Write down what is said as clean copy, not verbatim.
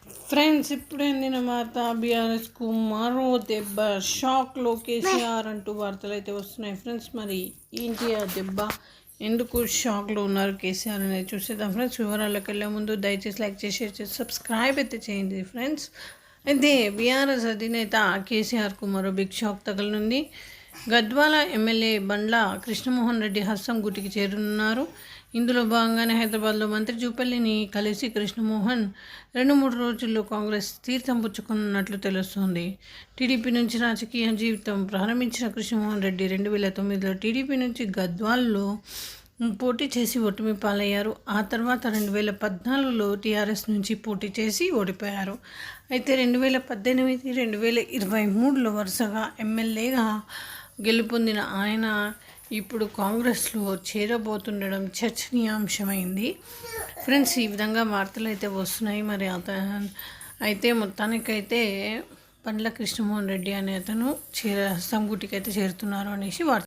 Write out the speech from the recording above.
Friends, ఇప్పుడే అందిన వార్త. బీఆర్ఎస్కు మరో దెబ్బ. షాక్లో కేసీఆర్ అంటూ వార్తలు అయితే వస్తున్నాయి ఫ్రెండ్స్. మరి ఏంటి ఆ దెబ్బ, ఎందుకు షాక్లో ఉన్నారు కేసీఆర్ అనేది చూసేద్దాం ఫ్రెండ్స్. వివరాల్లోకి వెళ్ళే ముందు దయచేసి లైక్ చేసి షేర్ చేసి సబ్స్క్రైబ్ అయితే చేయండి ఫ్రెండ్స్. అయితే బీఆర్ఎస్ అధినేత కేసీఆర్కు మరో బిగ్ షాక్ తగలనుంది. గద్వాల ఎమ్మెల్యే బండ్ల కృష్ణమోహన్ రెడ్డి హస్తం గుటికి చేరున్నారు. ఇందులో భాగంగానే హైదరాబాద్లో మంత్రి జూపల్లిని కలిసి కృష్ణమోహన్ 2-3 రోజుల్లో కాంగ్రెస్ తీర్థం పుచ్చుకున్నట్లు తెలుస్తోంది. టీడీపీ నుంచి రాజకీయ జీవితం ప్రారంభించిన కృష్ణమోహన్ రెడ్డి 2009లో టీడీపీ నుంచి గద్వాల్లో పోటీ చేసి ఓటమి పాలయ్యారు. ఆ తర్వాత 2014లో టీఆర్ఎస్ నుంచి పోటీ చేసి ఓడిపోయారు. అయితే 2018, 2023లో వరుసగా ఎమ్మెల్యేగా గెలుపొందిన ఆయన ఇప్పుడు కాంగ్రెస్లో చేరబోతుండడం చర్చనీయాంశమైంది ఫ్రెండ్స్. ఈ విధంగా వార్తలు అయితే వస్తున్నాయి. మరి అయితే మొత్తానికైతే బండ్ల కృష్ణమోహన్ రెడ్డి అనే అతను సంగుటికి అయితే చేరుతున్నారు అనేసి వార్త.